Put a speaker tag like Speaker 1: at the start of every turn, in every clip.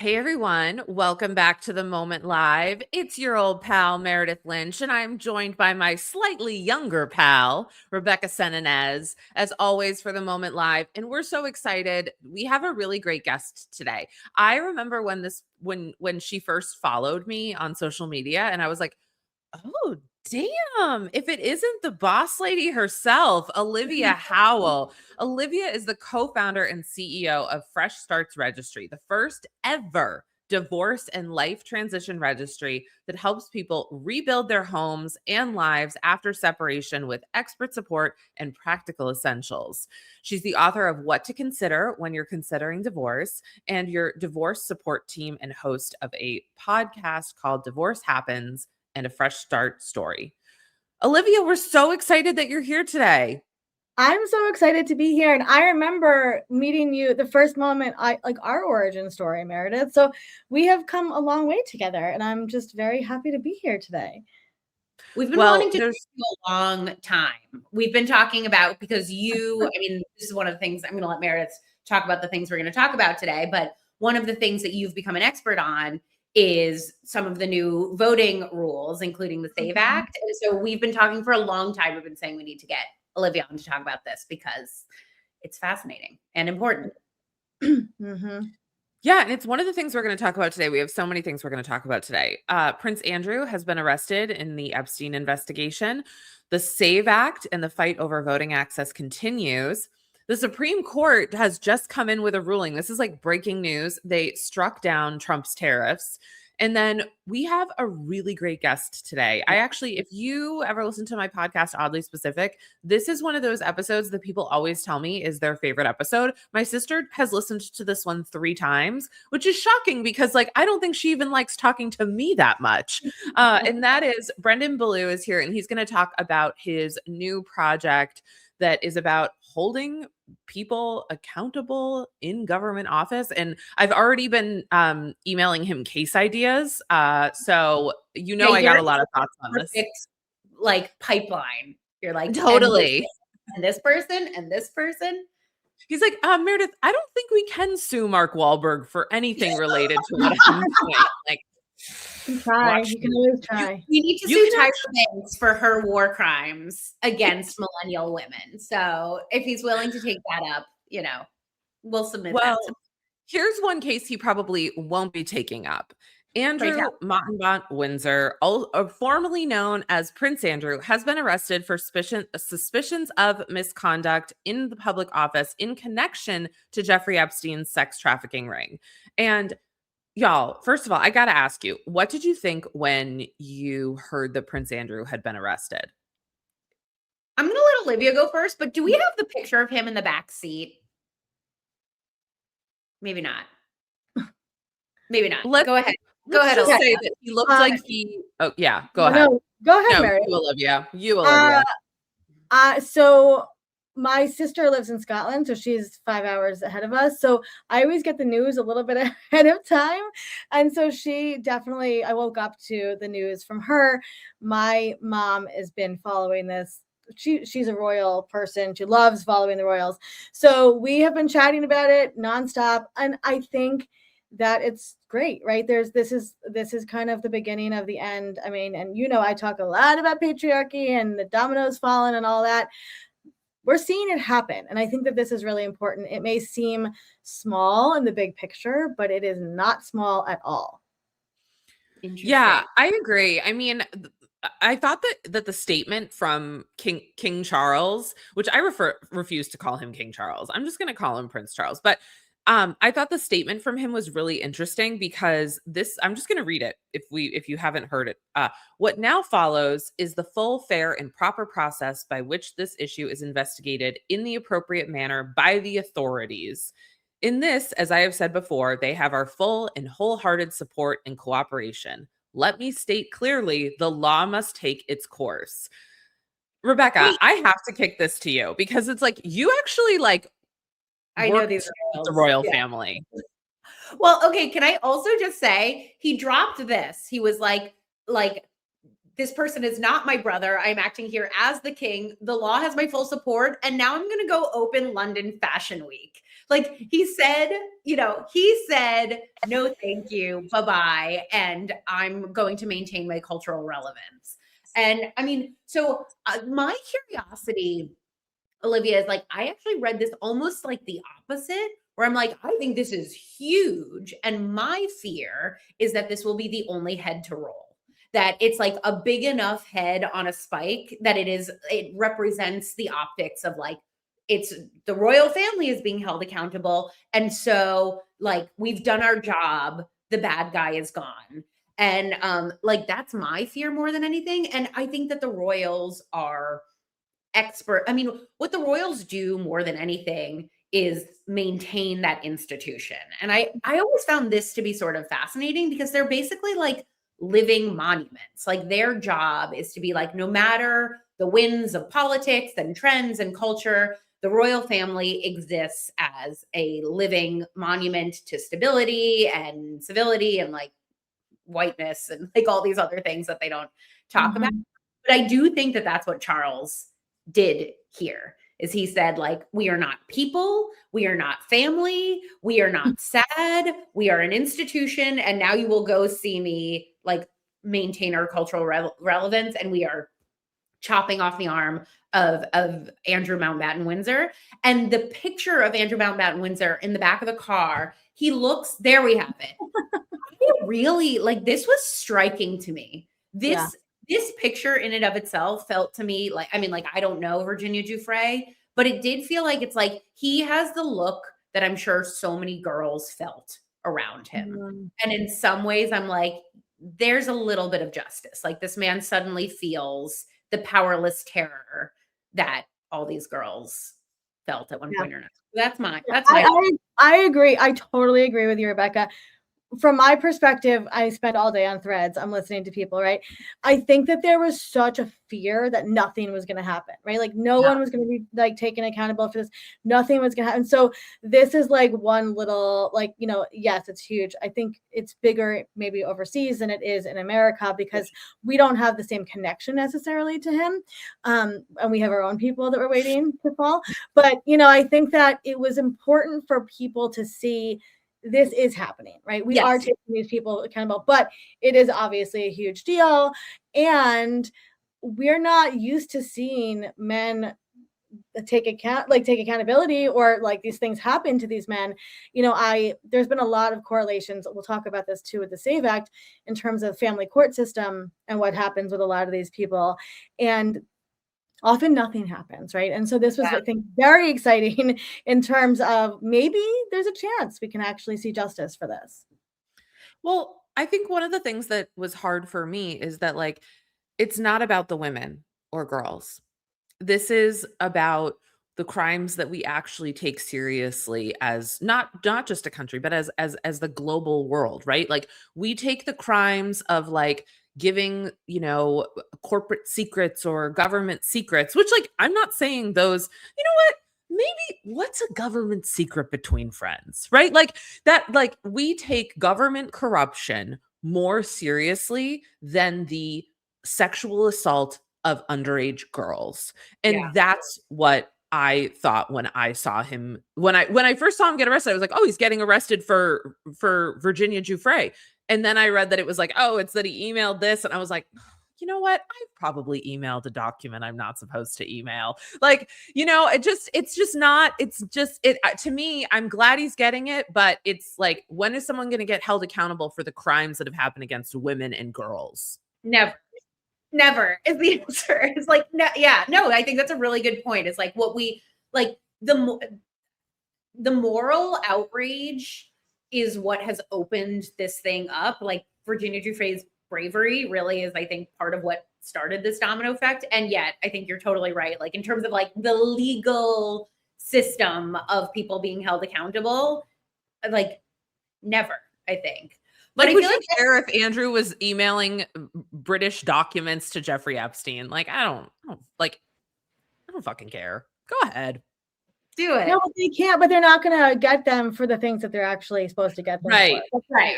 Speaker 1: Hey everyone, welcome back to The Moment Live. It's your old pal Meredith Lynch, and I'm joined by my slightly younger pal, Rebecca Senenez, as always for The Moment Live. And we're so excited. We have a really great guest today. I remember when she first followed me on social media, and I was like, oh, damn. If it isn't the boss lady herself, Olivia Howell. Olivia is the co-founder and CEO of Fresh Starts Registry, the first ever divorce and life transition registry that helps people rebuild their homes and lives after separation with expert support and practical essentials. She's the author of What to Consider When You're Considering Divorce and your divorce support team and host of a podcast called Divorce Happens and a Fresh Start Story. Olivia, we're so excited that you're here today.
Speaker 2: I'm so excited to be here. And I remember meeting you the first moment our origin story, Meredith. So we have come a long way together, and I'm just very happy to be here today.
Speaker 3: We've been wanting to do a long time. We've been talking about, because this is one of the things I'm going to let Meredith talk about, the things we're going to talk about today. But one of the things that you've become an expert on is some of the new voting rules, including the SAVE Act. And so we've been talking for a long time. We've been saying we need to get Olivia on to talk about this because it's fascinating and important.
Speaker 1: Mm-hmm. Yeah, and it's one of the things we're going to talk about today. We have so many things we're going to talk about today. Prince Andrew has been arrested in the Epstein investigation. The SAVE Act and the fight over voting access continues. The Supreme Court has just come in with a ruling. This is like breaking news. They struck down Trump's tariffs. And then we have a really great guest today. If you ever listen to my podcast, Oddly Specific, this is one of those episodes that people always tell me is their favorite episode. My sister has listened to this one 3 times, which is shocking because I don't think she even likes talking to me that much. And that is Brendan Ballou is here, and he's going to talk about his new project that is about holding people accountable in government office. And I've already been emailing him case ideas. So, I got a lot of thoughts on this.
Speaker 3: Pipeline. You're like,
Speaker 1: totally.
Speaker 3: And this person and this person.
Speaker 1: He's like, Meredith, I don't think we can sue Mark Wahlberg for anything related to what I'm doing.
Speaker 2: You can always try.
Speaker 3: We need to sue Tyra Banks for her war crimes against millennial women. So if he's willing to take that up, we'll submit that.
Speaker 1: Here's one case he probably won't be taking up. Andrew Mottenbont Windsor, formerly known as Prince Andrew, has been arrested for suspicions of misconduct in the public office in connection to Jeffrey Epstein's sex trafficking ring. And y'all, first of all, I got to ask you, what did you think when you heard that Prince Andrew had been arrested?
Speaker 3: I'm going to let Olivia go first, but do we have the picture of him in the back seat? Maybe not. Maybe not. Go ahead. Go ahead,
Speaker 1: Olivia. Say that he looked like he. Oh, yeah. Go ahead.
Speaker 2: Go ahead, Mary.
Speaker 1: You, Olivia.
Speaker 2: So my sister lives in Scotland, so she's 5 hours ahead of us. So I always get the news a little bit ahead of time. And so I woke up to the news from her. My mom has been following this. She's a royal person. She loves following the royals. So we have been chatting about it nonstop. And I think that it's great, right? This is kind of the beginning of the end. I mean, and I talk a lot about patriarchy and the dominoes falling and all that. We're seeing it happen. And I think that this is really important. It may seem small in the big picture, but it is not small at all.
Speaker 1: Yeah, I agree. I mean, I thought that the statement from King Charles, which I refuse to call him King Charles. I'm just going to call him Prince Charles. But I thought the statement from him was really interesting because I'm just going to read it if you haven't heard it. What now follows is the full, fair, and proper process by which this issue is investigated in the appropriate manner by the authorities. In this, as I have said before, they have our full and wholehearted support and cooperation. Let me state clearly, the law must take its course. Rebecca, I have to kick this to you because it's like you actually
Speaker 3: I know these
Speaker 1: the royal family.
Speaker 3: Well, okay. Can I also just say he dropped this? He was like, this person is not my brother. I'm acting here as the king. The law has my full support. And now I'm going to go open London Fashion Week. Like he said, no, thank you, bye-bye. And I'm going to maintain my cultural relevance. And I mean, so my curiosity, Olivia, is like, I actually read this almost like the opposite, where I'm like, I think this is huge. And my fear is that this will be the only head to roll, that it's like a big enough head on a spike that it represents the optics of like, it's the royal family is being held accountable. And so like, we've done our job, the bad guy is gone. And like, that's my fear more than anything. And I think that the royals are expert. I mean, what the royals do more than anything is maintain that institution. And I always found this to be sort of fascinating because they're basically like living monuments. Like their job is to be like, no matter the winds of politics and trends and culture, the royal family exists as a living monument to stability and civility and like whiteness and like all these other things that they don't talk about. But I do think that that's what Charles did here, is he said like, we are not people, we are not family, we are not sad, we are an institution, and now you will go see me like maintain our cultural relevance, and we are chopping off the arm of Andrew Mountbatten Windsor. And the picture of Andrew Mountbatten Windsor in the back of the car, he looks, there we have it. Really, like, this was striking to me. This picture in and of itself felt to me like, I mean, like, I don't know Virginia Giuffre, but it did feel like it's like he has the look that I'm sure so many girls felt around him. And in some ways, I'm like, there's a little bit of justice. Like, this man suddenly feels the powerless terror that all these girls felt at one point or another.
Speaker 2: I agree. I totally agree with you, Rebecca. From my perspective, I spend all day on Threads. I'm listening to people, right? I think that there was such a fear that nothing was going to happen, right? Like no one was going to be like taken accountable for this. Nothing was going to happen. So this is like one little, like, you know, yes, it's huge. I think it's bigger maybe overseas than it is in America because we don't have the same connection necessarily to him. And we have our own people that we're waiting to fall. But, you know, I think that it was important for people to see this is happening, right? We are taking these people accountable, but it is obviously a huge deal. And we're not used to seeing men take accountability or like these things happen to these men. You know, there's been a lot of correlations. We'll talk about this too with the SAVE Act in terms of family court system and what happens with a lot of these people. And often nothing happens, right? And so this was, I think, very exciting in terms of maybe there's a chance we can actually see justice for this.
Speaker 1: Well, I think one of the things that was hard for me is that, like, it's not about the women or girls. This is about the crimes that we actually take seriously as not just a country, but as the global world, right? Like, we take the crimes of like giving, you know, corporate secrets or government secrets, which, like, I'm not saying those, you know what? Maybe what's a government secret between friends, right? Like that, like, we take government corruption more seriously than the sexual assault of underage girls. And that's what I thought when I saw him, when I first saw him get arrested. I was like, oh, he's getting arrested for Virginia Giuffre. And then I read that it was like, oh, it's that he emailed this. And I was like, you know what? I've probably emailed a document I'm not supposed to email. Like, you know, to me, I'm glad he's getting it, but it's like, when is someone going to get held accountable for the crimes that have happened against women and girls?
Speaker 3: Never is the answer. It's like, no, I think that's a really good point. It's like what we like, the moral outrage is what has opened this thing up. Like, Virginia Giuffre's bravery really is, I think, part of what started this domino effect. And yet I think you're totally right. Like, in terms of like the legal system of people being held accountable, like, never, I think.
Speaker 1: Like, would you care if Andrew was emailing British documents to Jeffrey Epstein? Like, I don't fucking care. Go ahead.
Speaker 3: Do it.
Speaker 2: No, they can't, but they're not going to get them for the things that they're actually supposed to get them
Speaker 3: for. That's right.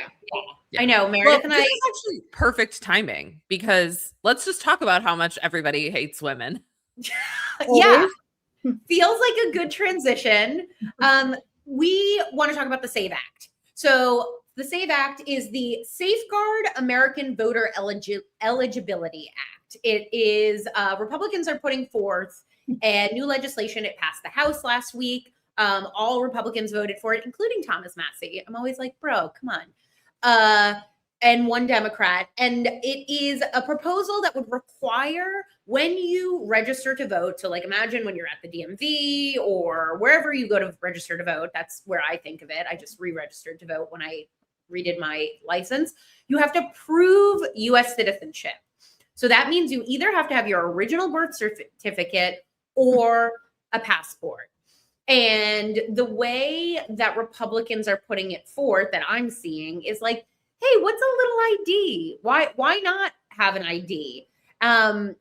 Speaker 3: Yeah. I know, Meredith and I.
Speaker 1: This is actually perfect timing, because let's just talk about how much everybody hates women.
Speaker 3: Yeah. Feels like a good transition. we want to talk about the SAVE Act. So the SAVE Act is the Safeguard American Voter Eligibility Act. It is Republicans are putting forth a new legislation. It passed the House last week. All Republicans voted for it, including Thomas Massie. I'm always like, bro, come on. And one Democrat. And it is a proposal that would require, when you register to vote, so like imagine when you're at the DMV or wherever you go to register to vote, that's where I think of it. I just re-registered to vote when I redid my license. You have to prove US citizenship. So that means you either have to have your original birth certificate or a passport. And the way that Republicans are putting it forth that I'm seeing is like, hey, what's a little ID? Why not have an ID? And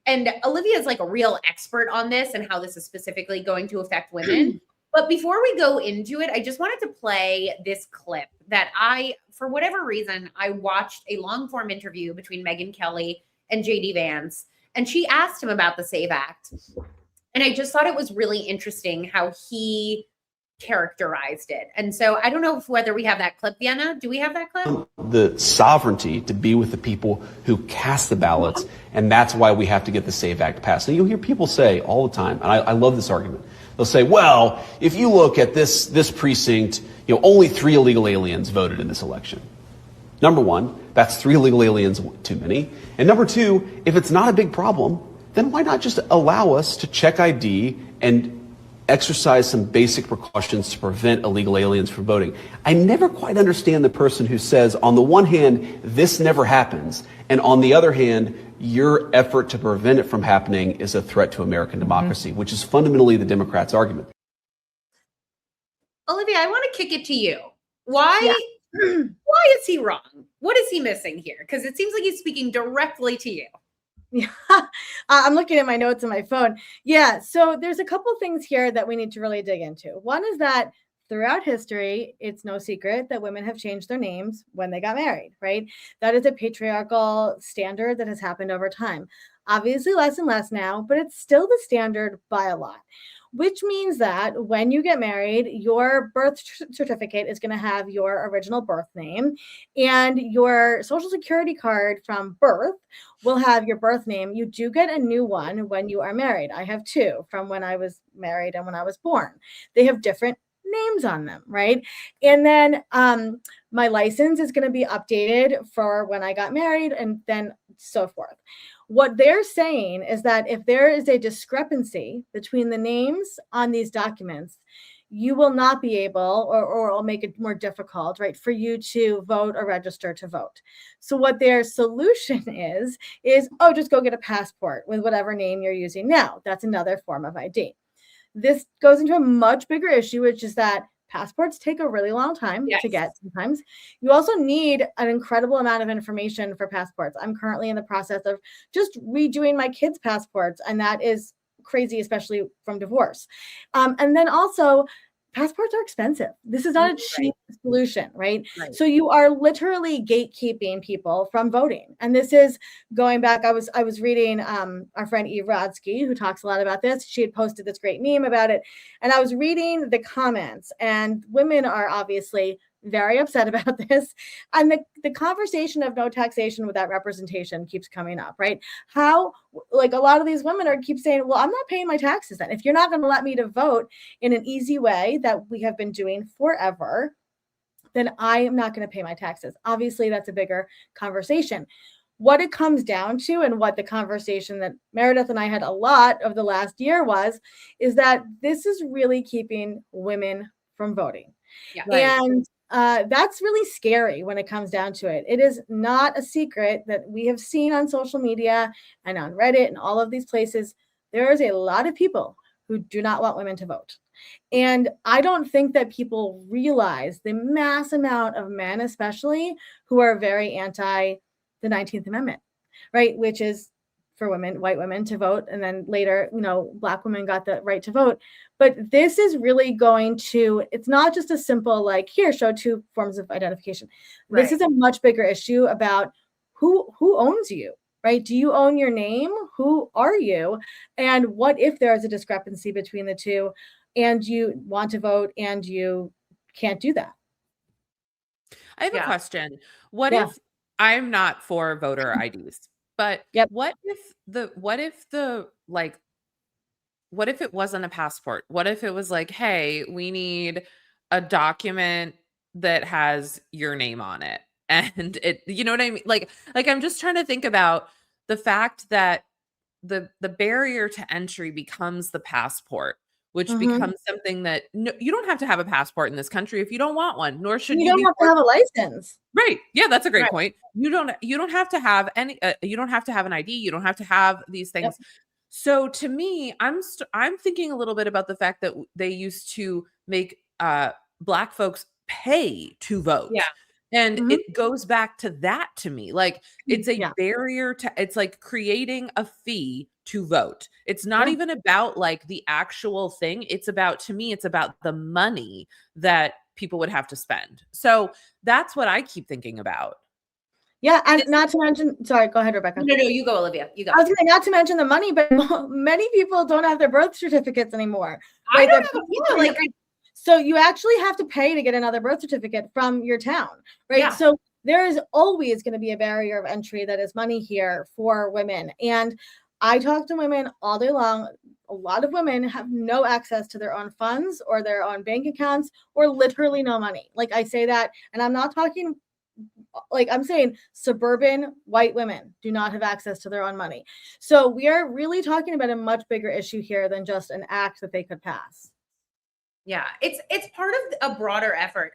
Speaker 3: Olivia is like a real expert on this and how this is specifically going to affect women. But before we go into it, I just wanted to play this clip that for whatever reason, I watched a long form interview between Megyn Kelly and JD Vance, and she asked him about the SAVE Act. And I just thought it was really interesting how he characterized it. And so I don't know whether we have that clip, Vienna. Do we have that clip?
Speaker 4: The sovereignty to be with the people who cast the ballots, and that's why we have to get the SAVE Act passed. And you'll hear people say all the time, and I love this argument. They'll say, well, if you look at this precinct, only 3 illegal aliens voted in this election. Number one, that's 3 illegal aliens too many. And number two, if it's not a big problem, then why not just allow us to check ID and exercise some basic precautions to prevent illegal aliens from voting? I never quite understand the person who says, on the one hand, this never happens, and on the other hand, your effort to prevent it from happening is a threat to American democracy, which is fundamentally the Democrats' argument.
Speaker 3: Olivia, I want to kick it to you. Why is he wrong? What is he missing here? Because it seems like he's speaking directly to you.
Speaker 2: Yeah, I'm looking at my notes on my phone. Yeah, so there's a couple things here that we need to really dig into. One is that throughout history, it's no secret that women have changed their names when they got married, right? That is a patriarchal standard that has happened over time. Obviously less and less now, but it's still the standard by a lot, which means that when you get married, your birth certificate is going to have your original birth name, and your social security card from birth will have your birth name. You do get a new one when you are married. I have 2 from when I was married and when I was born. They have different names on them, right? And then my license is going to be updated for when I got married, and then so forth. What they're saying is that if there is a discrepancy between the names on these documents, you will not be able, or it'll make it more difficult, right, for you to vote or register to vote. So what their solution is, just go get a passport with whatever name you're using now. That's another form of ID. This goes into a much bigger issue, which is that passports take a really long time to get sometimes. You also need an incredible amount of information for passports. I'm currently in the process of just redoing my kids' passports, and that is crazy, especially from divorce. And then also, passports are expensive. This is not a cheap solution, right? So you are literally gatekeeping people from voting. And this is going back, I was reading our friend Eve Rodsky, who talks a lot about this. She had posted this great meme about it. And I was reading the comments, and women are obviously very upset about this. And the conversation of no taxation without representation keeps coming up, right? How, like, a lot of these women keep saying, well, I'm not paying my taxes then. If you're not going to let me to vote in an easy way that we have been doing forever, then I am not going to pay my taxes. Obviously, that's a bigger conversation. What it comes down to, and what the conversation that Meredith and I had a lot of the last year is that this is really keeping women from voting. And that's really scary when it comes down to it. It is not a secret that we have seen on social media and on Reddit and all of these places. There is a lot of people who do not want women to vote. And I don't think that people realize the mass amount of men, especially, who are very anti the 19th Amendment, right? Which is for women, white women, to vote. And then later, Black women got the right to vote. But this is really going to, it's not just a simple, like, here, show 2 forms of identification. Right. This is a much bigger issue about who owns you, right? Do you own your name? Who are you? And what if there is a discrepancy between the two, and you want to vote and you can't do that.
Speaker 1: I have a question. What
Speaker 2: Yeah.
Speaker 1: if I'm not for voter IDs, but
Speaker 2: Yep.
Speaker 1: what if it wasn't a passport? What if it was like, hey, we need a document that has your name on it? And it, you know what I mean? Like I'm just trying to think about the fact that the barrier to entry becomes the passport, which becomes something that no, you don't have to have a passport in this country if you don't want one, nor should
Speaker 2: You
Speaker 1: you
Speaker 2: don't
Speaker 1: be
Speaker 2: have to have a license.
Speaker 1: right. Yeah, that's a great
Speaker 3: Right.
Speaker 1: point. You don't have to have any you don't have to have an ID, you don't have to have these
Speaker 2: Yep.
Speaker 1: things. So to me, I'm thinking a little bit about the fact that they used to make Black folks pay to vote.
Speaker 3: Yeah.
Speaker 1: And
Speaker 2: Mhm.
Speaker 1: it goes back to that to me. Like it's a
Speaker 2: Yeah.
Speaker 1: barrier to it's like creating a fee to vote. It's not
Speaker 2: Yeah.
Speaker 1: even about like the actual thing. It's about to me, it's about the money that people would have to spend. So that's what I keep thinking about.
Speaker 2: Yeah, and not to mention, sorry, go ahead, Rebecca.
Speaker 3: No, you go, Olivia. You go.
Speaker 2: I was gonna say, not to mention the money, but many people don't have their birth certificates anymore.
Speaker 3: I
Speaker 2: Right?
Speaker 3: don't have a, yeah, like,
Speaker 2: So you actually have to pay to get another birth certificate from your town, right?
Speaker 3: Yeah.
Speaker 2: So there is always going to be a barrier of entry that is money here for women. And I talk to women all day long. A lot of women have no access to their own funds or their own bank accounts or literally no money. Like I say that, and I'm not talking like I'm saying suburban white women do not have access to their own money. So we are really talking about a much bigger issue here than just an act that they could pass.
Speaker 3: Yeah, it's part of a broader effort.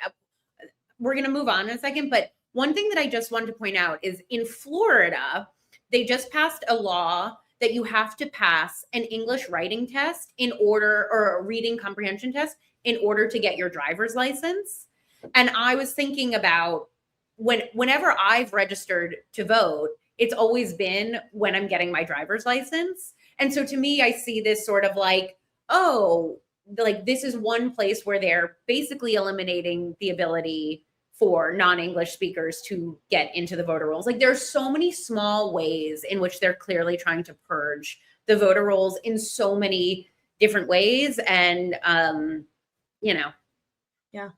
Speaker 3: We're going to move on in a second, but one thing that I just wanted to point out is in Florida, they just passed a law that you have to pass an English writing test in order, or a reading comprehension test in order to get your driver's license. And I was thinking about whenever I've registered to vote, it's always been when I'm getting my driver's license. And so to me, I see this sort of like, oh, like this is one place where they're basically eliminating the ability for non-English speakers to get into the voter rolls. Like there's so many small ways in which they're clearly trying to purge the voter rolls in so many different ways. And,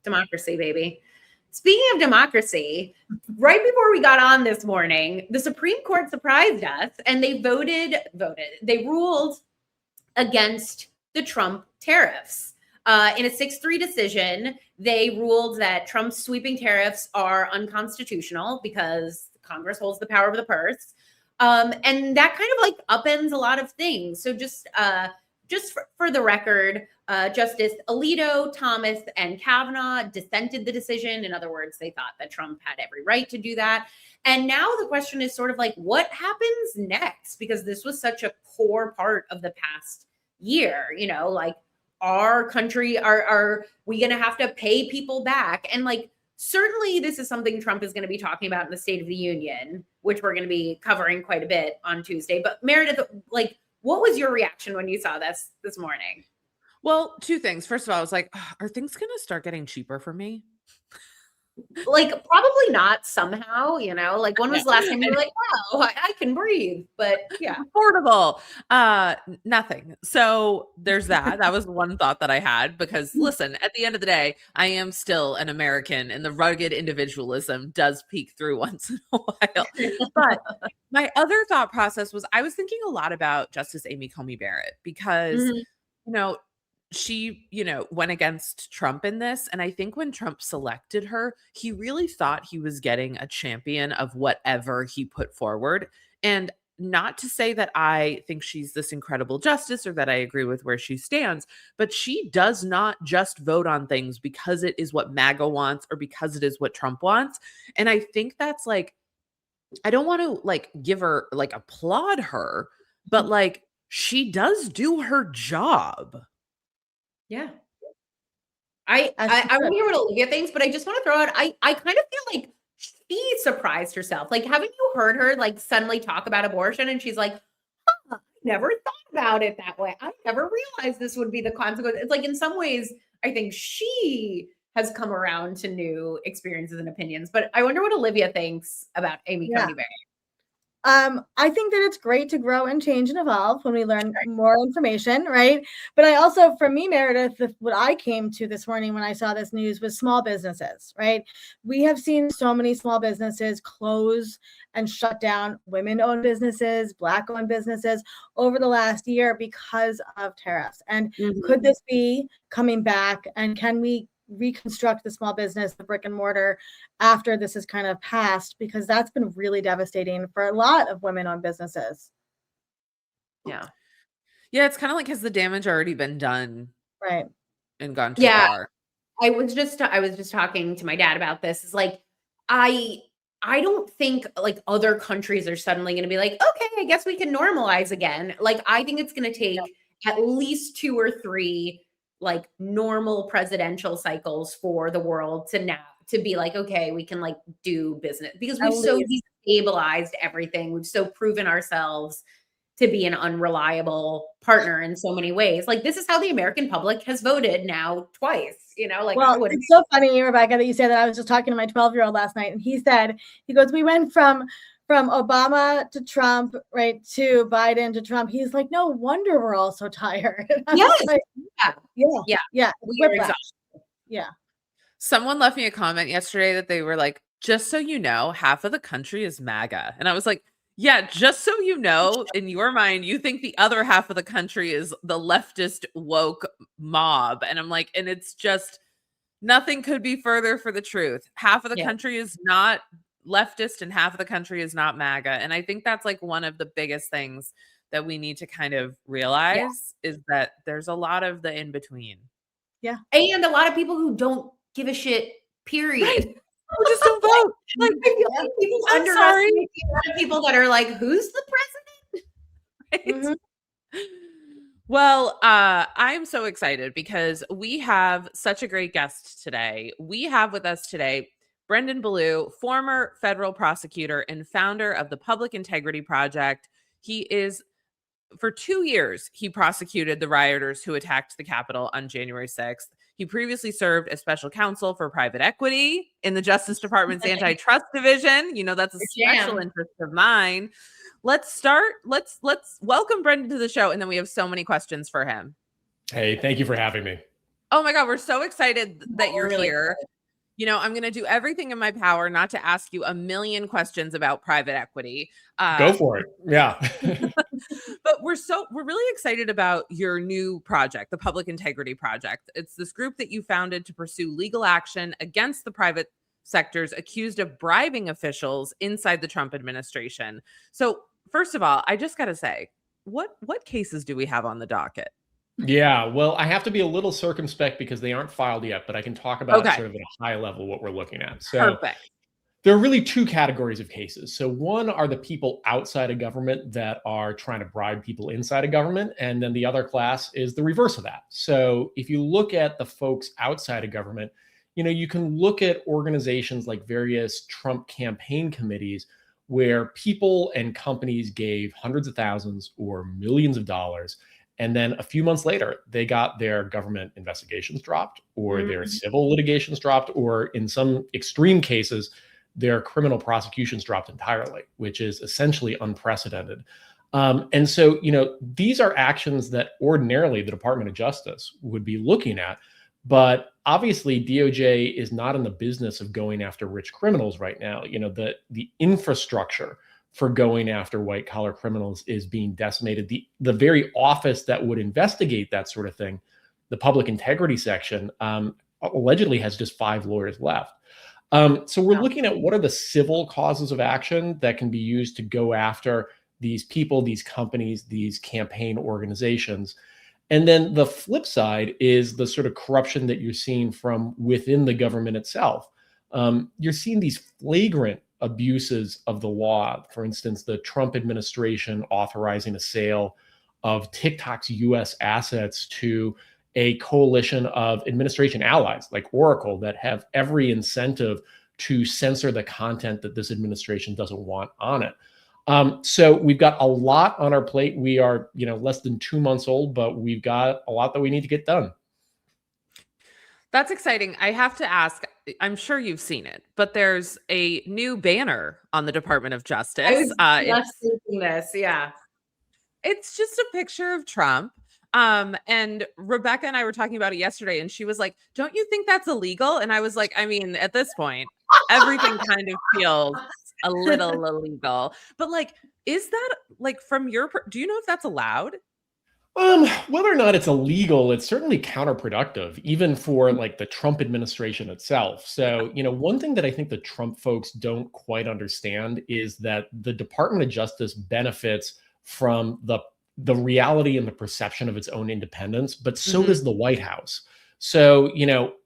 Speaker 3: democracy, baby. Speaking of democracy, right before we got on this morning, the Supreme Court surprised us and they they ruled against the Trump tariffs. In a 6-3 decision, they ruled that Trump's sweeping tariffs are unconstitutional because Congress holds the power of the purse. And that kind of like upends a lot of things. So just for the record, Justice Alito, Thomas, and Kavanaugh dissented the decision. In other words, they thought that Trump had every right to do that. And now the question is sort of like, what happens next? Because this was such a core part of the past year, like our country, are we going to have to pay people back? And like, certainly this is something Trump is going to be talking about in the State of the Union, which we're going to be covering quite a bit on Tuesday. But Meredith, like, what was your reaction when you saw this morning?
Speaker 1: Well, two things. First of all, I was like, are things going to start getting cheaper for me?
Speaker 3: Like, probably not somehow, like when was the last time you were like, wow, I can breathe, but yeah.
Speaker 1: Affordable. Nothing. So there's that. That was one thought that I had because listen, at the end of the day, I am still an American and the rugged individualism does peek through once in a while. But my other thought process was I was thinking a lot about Justice Amy Coney Barrett because, she, went against Trump in this. And I think when Trump selected her, he really thought he was getting a champion of whatever he put forward. And not to say that I think she's this incredible justice or that I agree with where she stands, but she does not just vote on things because it is what MAGA wants or because it is what Trump wants. And I think that's like, I don't want to like give her, like applaud her, but like she does do her job.
Speaker 3: Yeah. I want to hear what Olivia thinks, but I just want to throw out, I kind of feel like she surprised herself. Like, haven't you heard her like suddenly talk about abortion? And she's like, I never thought about it that way. I never realized this would be the consequence. It's like, in some ways, I think she has come around to new experiences and opinions, but I wonder what Olivia thinks about Amy Coney Barrett.
Speaker 2: I think that it's great to grow and change and evolve when we learn more information, right? But I also, for me, Meredith, what I came to this morning when I saw this news was small businesses, right? We have seen so many small businesses close and shut down, women-owned businesses, Black-owned businesses over the last year because of tariffs. And could this be coming back? And can we reconstruct the small business, the brick and mortar, after this is kind of passed? Because that's been really devastating for a lot of women-owned businesses.
Speaker 1: Yeah, it's kind of like, has the damage already been done,
Speaker 2: right,
Speaker 1: and gone too far?
Speaker 3: I was just talking to my dad about this. Is like, I don't think like other countries are suddenly going to be like, okay, I guess we can normalize again. Like, I think it's going to take at least 2 or 3 like normal presidential cycles for the world to be like, okay, we can like do business, because we've so destabilized everything. We've so proven ourselves to be an unreliable partner in so many ways. Like, this is how the American public has voted now twice, like,
Speaker 2: well, it's so funny, Rebecca, that you said that. I was just talking to my 12-year-old last night, and he goes, we went from Obama to Trump, right, to Biden to Trump. He's like, no wonder we're all so tired.
Speaker 3: Yes.
Speaker 2: Like, yeah.
Speaker 3: We're exhausted.
Speaker 2: Yeah.
Speaker 1: Someone left me a comment yesterday that they were like, just so you know, half of the country is MAGA. And I was like, yeah, just so you know, in your mind, you think the other half of the country is the leftist woke mob. And I'm like, and it's just, nothing could be further for the truth. Half of the country is not leftist and half of the country is not MAGA. And I think that's like one of the biggest things that we need to kind of realize is that there's a lot of the in between.
Speaker 2: Yeah.
Speaker 3: And a lot of people who don't give a shit, period.
Speaker 1: Right. Who just don't vote.
Speaker 3: Like, people underestimate the amount of people that are like, who's the president?
Speaker 1: Right? Well, I'm so excited because we have such a great guest today. We have with us today Brendan Ballou, former federal prosecutor and founder of the Public Integrity Project. He is, for 2 years, he prosecuted the rioters who attacked the Capitol on January 6th. He previously served as special counsel for private equity in the Justice Department's antitrust division. That's a special interest of mine. Let's start. Let's welcome Brendan to the show. And then we have so many questions for him.
Speaker 5: Hey, thank you for having me.
Speaker 1: Oh my God. We're so excited that you're here. I'm going to do everything in my power not to ask you a million questions about private equity.
Speaker 5: Go for it. Yeah.
Speaker 1: But we're really excited about your new project, the Public Integrity Project. It's this group that you founded to pursue legal action against the private sectors accused of bribing officials inside the Trump administration. So first of all, I just got to say, what cases do we have on the docket?
Speaker 5: Yeah, well, I have to be a little circumspect because they aren't filed yet, but I can talk about sort of at a high level what we're looking at. So
Speaker 1: perfect.
Speaker 5: There are really 2 categories of cases. So one are the people outside of government that are trying to bribe people inside of government. And then the other class is the reverse of that. So if you look at the folks outside of government, you can look at organizations like various Trump campaign committees where people and companies gave hundreds of thousands or millions of dollars. And then a few months later, they got their government investigations dropped or their civil litigations dropped, or in some extreme cases, their criminal prosecutions dropped entirely, which is essentially unprecedented. And so, these are actions that ordinarily the Department of Justice would be looking at. But obviously, DOJ is not in the business of going after rich criminals right now. The infrastructure for going after white collar criminals is being decimated. The very office that would investigate that sort of thing, the Public Integrity Section, allegedly has just 5 lawyers left. So we're looking at what are the civil causes of action that can be used to go after these people, these companies, these campaign organizations. And then the flip side is the sort of corruption that you're seeing from within the government itself. You're seeing these flagrant abuses of the law. For instance, the Trump administration authorizing a sale of TikTok's US assets to a coalition of administration allies like Oracle that have every incentive to censor the content that this administration doesn't want on it. So we've got a lot on our plate. We are, less than 2 months old, but we've got a lot that we need to get done.
Speaker 1: That's exciting. I have to ask, I'm sure you've seen it, but there's a new banner on the Department of Justice.
Speaker 3: I was just thinking this. Yeah.
Speaker 1: It's just a picture of Trump. And Rebecca and I were talking about it yesterday, and she was like, "Don't you think that's illegal?" And I was like, I mean, at this point, everything kind of feels a little illegal. But like, is that like from your do you know if that's allowed?
Speaker 5: Whether or not it's illegal, it's certainly counterproductive, even for like the Trump administration itself. So, one thing that I think the Trump folks don't quite understand is that the Department of Justice benefits from the reality and the perception of its own independence, but so does the White House. So,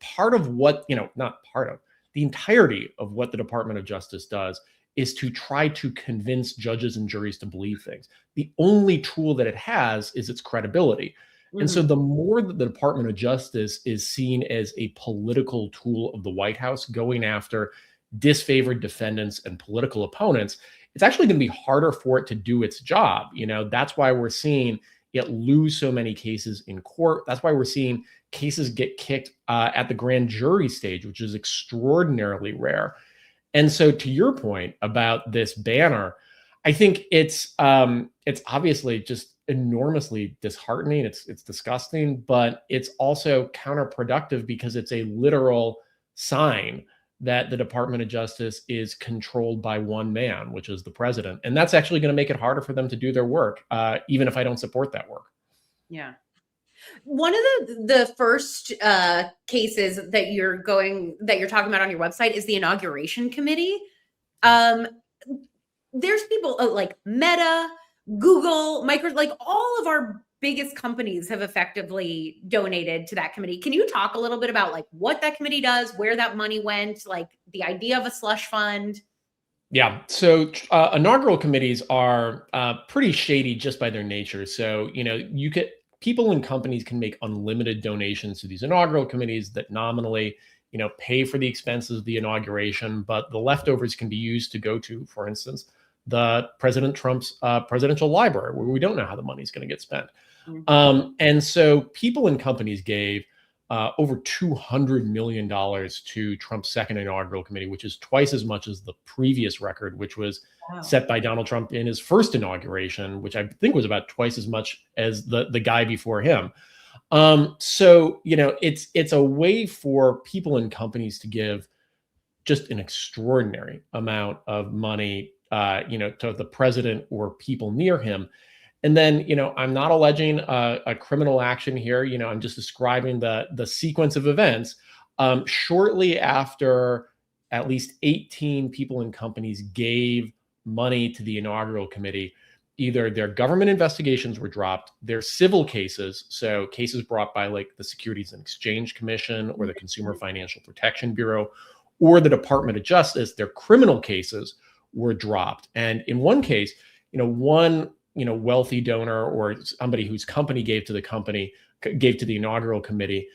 Speaker 5: part of what, not part of, the entirety of what the Department of Justice does is to try to convince judges and juries to believe things. The only tool that it has is its credibility. And so the more that the Department of Justice is seen as a political tool of the White House going after disfavored defendants and political opponents, it's actually going to be harder for it to do its job. That's why we're seeing it lose so many cases in court. That's why we're seeing cases get kicked at the grand jury stage, which is extraordinarily rare. And so to your point about this banner, I think it's obviously just enormously disheartening. It's disgusting, but it's also counterproductive because it's a literal sign that the Department of Justice is controlled by one man, which is the president. And that's actually going to make it harder for them to do their work, even if I don't support that work.
Speaker 3: Yeah. One of the first cases that you're talking about on your website is the inauguration committee. There's people like Meta, Google, Microsoft, like all of our biggest companies have effectively donated to that committee. Can you talk a little bit about like what that committee does, where that money went, like the idea of a slush fund?
Speaker 5: Yeah. So inaugural committees are pretty shady just by their nature. So, people and companies can make unlimited donations to these inaugural committees that nominally, pay for the expenses of the inauguration, but the leftovers can be used to go to, for instance, the President Trump's presidential library, where we don't know how the money's going to get spent. And so people and companies gave over $200 million to Trump's second inaugural committee, which is twice as much as the previous record, which was set by Donald Trump in his first inauguration, which I think was about twice as much as the guy before him. So, it's a way for people and companies to give just an extraordinary amount of money, to the president or people near him. And then, I'm not alleging a criminal action here. I'm just describing the sequence of events. Shortly after at least 18 people and companies gave money to the inaugural committee, either their government investigations were dropped, their civil cases, so cases brought by like the Securities and Exchange Commission or the Consumer Financial Protection Bureau or the Department of Justice, their criminal cases were dropped. And in one case, one wealthy donor or somebody whose company gave to the inaugural committee,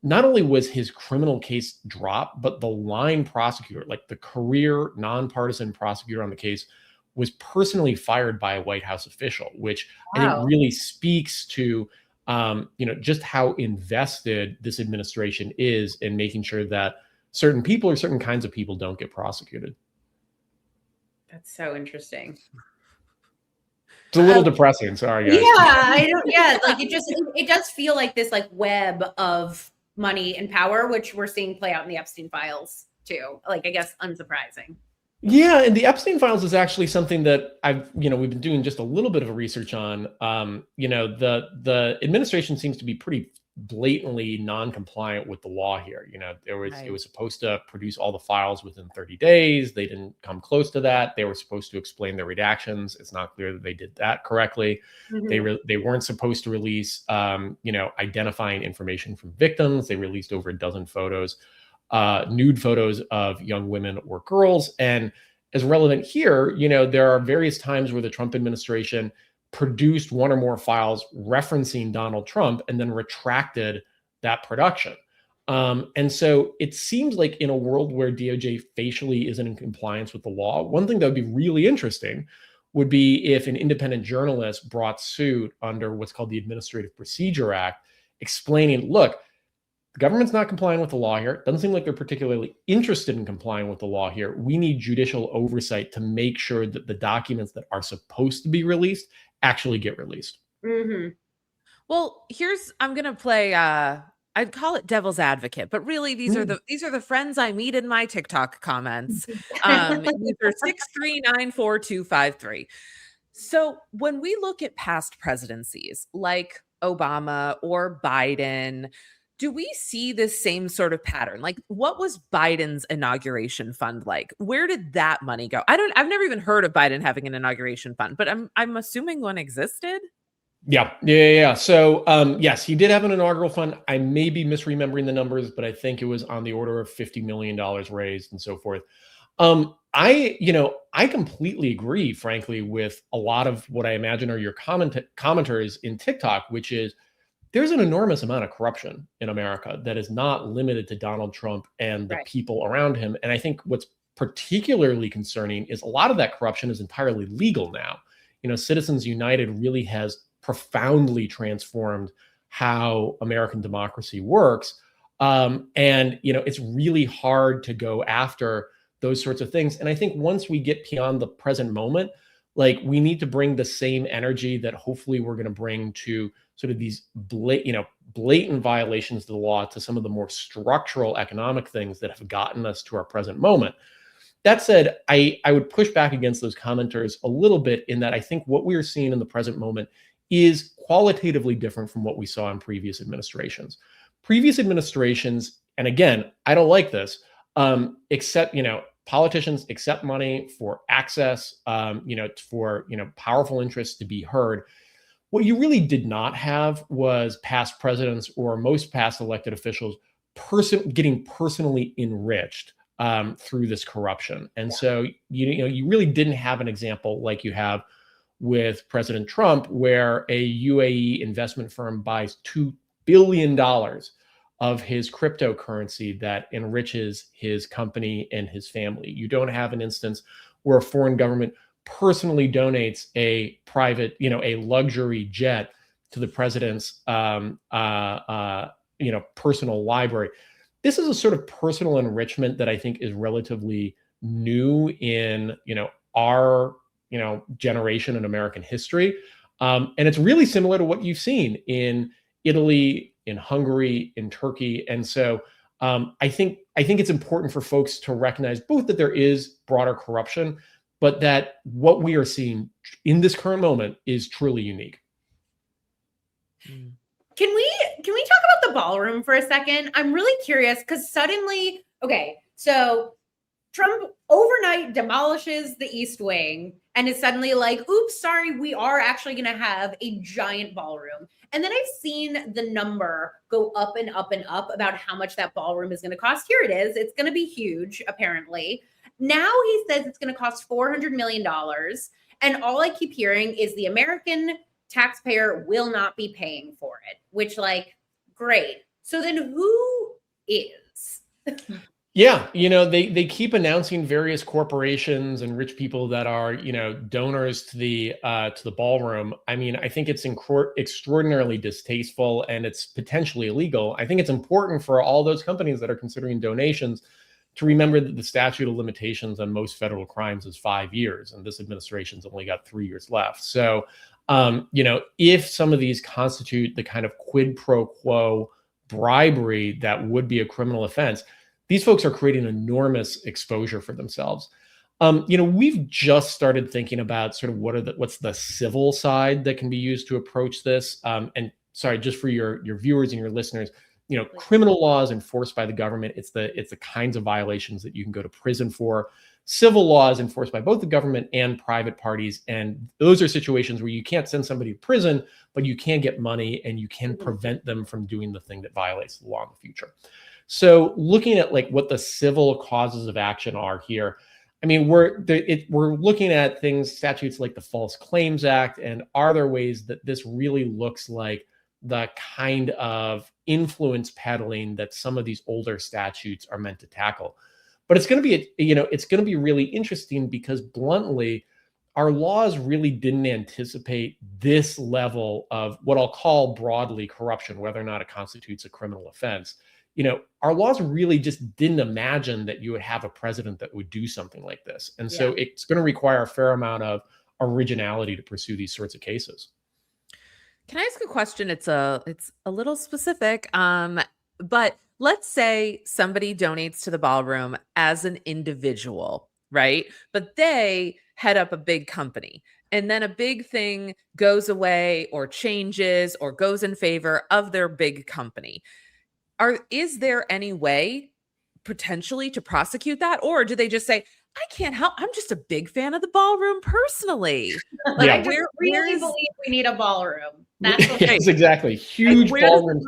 Speaker 5: not only was his criminal case dropped, but the line prosecutor, like the career nonpartisan prosecutor on the case, was personally fired by a White House official, which I think really speaks to just how invested this administration is in making sure that certain people or certain kinds of people don't get prosecuted.
Speaker 3: That's so interesting.
Speaker 5: It's a little depressing. Sorry, guys.
Speaker 3: Like it does feel like this like web of money and power, which we're seeing play out in the Epstein files too. Like, I guess unsurprising.
Speaker 5: Yeah, and the Epstein files is actually something that we've been doing just a little bit of research on. The administration seems to be pretty blatantly non-compliant with the law here. It was supposed to produce all the files within 30 days. They didn't come close to that. They were supposed to explain their redactions. It's not clear that they did that correctly. They weren't supposed to release identifying information from victims. They released over a dozen photos, nude photos of young women or girls. And as relevant here, there are various times where the Trump administration produced one or more files referencing Donald Trump and then retracted that production. And so it seems like in a world where DOJ facially isn't in compliance with the law, one thing that would be really interesting would be if an independent journalist brought suit under what's called the Administrative Procedure Act, explaining, look, the government's not complying with the law here. It doesn't seem like they're particularly interested in complying with the law here. We need judicial oversight to make sure that the documents that are supposed to be released actually get released.
Speaker 3: Mm-hmm.
Speaker 1: Well, I'm gonna play I'd call it devil's advocate, but really these are the friends I meet in my TikTok comments. These are 6394253. So when we look at past presidencies like Obama or Biden, do we see this same sort of pattern? Like, what was Biden's inauguration fund like? Where did that money go? I've never even heard of Biden having an inauguration fund, but I'm assuming one existed.
Speaker 5: Yeah. So, yes, he did have an inaugural fund. I may be misremembering the numbers, but I think it was on the order of $50 million raised and so forth. I completely agree, frankly, with a lot of what I imagine are your commenters in TikTok, which is there's an enormous amount of corruption in America that is not limited to Donald Trump and the people around him. And I think what's particularly concerning is a lot of that corruption is entirely legal now. Citizens United really has profoundly transformed how American democracy works. And it's really hard to go after those sorts of things. And I think once we get beyond the present moment, like we need to bring the same energy that hopefully we're going to bring to sort of these blatant violations of the law, to some of the more structural economic things that have gotten us to our present moment. That said, I would push back against those commenters a little bit in that I think what we are seeing in the present moment is qualitatively different from what we saw in previous administrations. Previous administrations, and again, I don't like this, except, politicians accept money for access, for, powerful interests to be heard. What you really did not have was past presidents or most past elected officials getting personally enriched through this corruption. And so, you really didn't have an example like you have with President Trump, where a UAE investment firm buys $2 billion of his cryptocurrency that enriches his company and his family. You don't have an instance where a foreign government personally donates a private, a luxury jet to the president's, personal library. This is a sort of personal enrichment that I think is relatively new in, our, generation in American history. And it's really similar to what you've seen in Italy, in Hungary, in Turkey. And so I think it's important for folks to recognize both that there is broader corruption, but that what we are seeing in this current moment is truly unique.
Speaker 3: Can we talk about the ballroom for a second? I'm really curious because suddenly, so Trump overnight demolishes the East Wing and is suddenly like, oops, sorry, we are actually going to have a giant ballroom. And then I've seen the number go up and up and up about how much that ballroom is going to cost. Here it is. It's going to be huge, apparently. Now he says it's going to cost $400 million. And all I keep hearing is the American taxpayer will not be paying for it, which, great. So then who is?
Speaker 5: Yeah, they keep announcing various corporations and rich people that are, donors to the ballroom. I mean, I think it's extraordinarily distasteful and it's potentially illegal. I think it's important for all those companies that are considering donations to remember that the statute of limitations on most federal crimes is 5 years, and this administration's only got 3 years left. So, if some of these constitute the kind of quid pro quo bribery that would be a criminal offense, these folks are creating enormous exposure for themselves. We've just started thinking about sort of what's the civil side that can be used to approach this. And sorry, just for your viewers and your listeners, criminal laws enforced by the government. It's the kinds of violations that you can go to prison for. Civil laws enforced by both the government and private parties. And those are situations where you can't send somebody to prison, but you can get money and you can prevent them from doing the thing that violates the law in the future. So looking at what the civil causes of action are here, I mean, we're looking at statutes like the False Claims Act, and are there ways that this really looks like the kind of influence peddling that some of these older statutes are meant to tackle? But it's going to be really interesting because, bluntly, our laws really didn't anticipate this level of what I'll call broadly corruption, whether or not it constitutes a criminal offense, our laws really just didn't imagine that you would have a president that would do something like this. And so it's going to require a fair amount of originality to pursue these sorts of cases.
Speaker 1: Can I ask a question? It's a little specific. But let's say somebody donates to the ballroom as an individual, right? But they head up a big company. And then a big thing goes away or changes or goes in favor of their big company. Is there any way potentially to prosecute that? Or do they just say, I can't help, I'm just a big fan of the ballroom personally.
Speaker 3: Like, I just really believe we need a ballroom. That's what
Speaker 5: yes, exactly. Huge ballroom.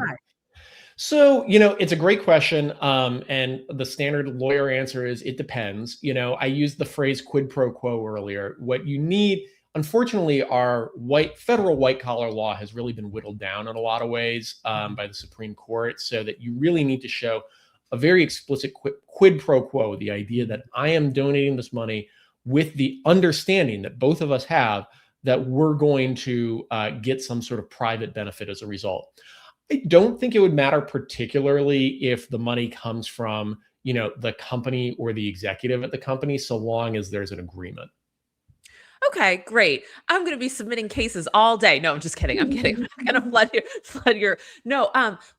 Speaker 5: So, it's a great question. And the standard lawyer answer is it depends. I used the phrase quid pro quo earlier. What you need, unfortunately, our federal white collar law has really been whittled down in a lot of ways by the Supreme Court, so that you really need to show a very explicit quid pro quo, the idea that I am donating this money with the understanding that both of us have that we're going to get some sort of private benefit as a result. I don't think it would matter particularly if the money comes from, the company or the executive at the company, so long as there's an agreement.
Speaker 1: Okay, great. I'm going to be submitting cases all day. No, I'm just kidding. I'm kidding. I'm not going to flood your. No.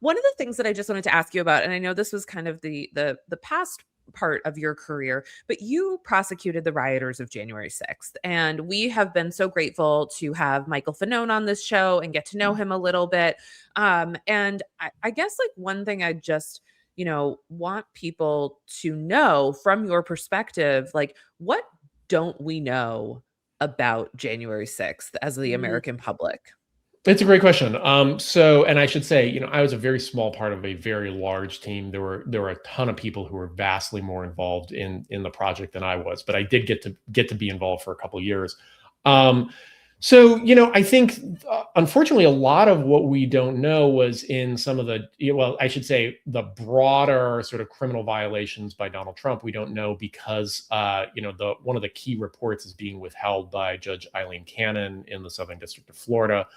Speaker 1: One of the things that I just wanted to ask you about, and I know this was kind of the past part of your career, but you prosecuted the rioters of January 6th. And we have been so grateful to have Michael Fanone on this show and get to know him a little bit. And I guess like one thing I just, want people to know from your perspective, like what don't we know about January 6th as the American public?
Speaker 5: It's a great question. And I should say, I was a very small part of a very large team. There were a ton of people who were vastly more involved in the project than I was, but I did get to be involved for a couple of years. I think, unfortunately, a lot of what we don't know was in some of the, the broader sort of criminal violations by Donald Trump. We don't know because, one of the key reports is being withheld by Judge Eileen Cannon in the Southern District of Florida.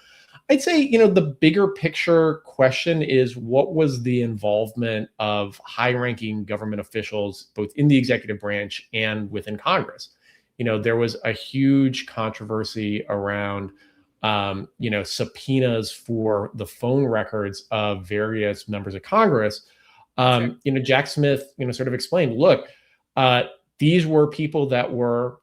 Speaker 5: I'd say, the bigger picture question is what was the involvement of high-ranking government officials, both in the executive branch and within Congress? There was a huge controversy around, subpoenas for the phone records of various members of Congress. Jack Smith, sort of explained, look, these were people that were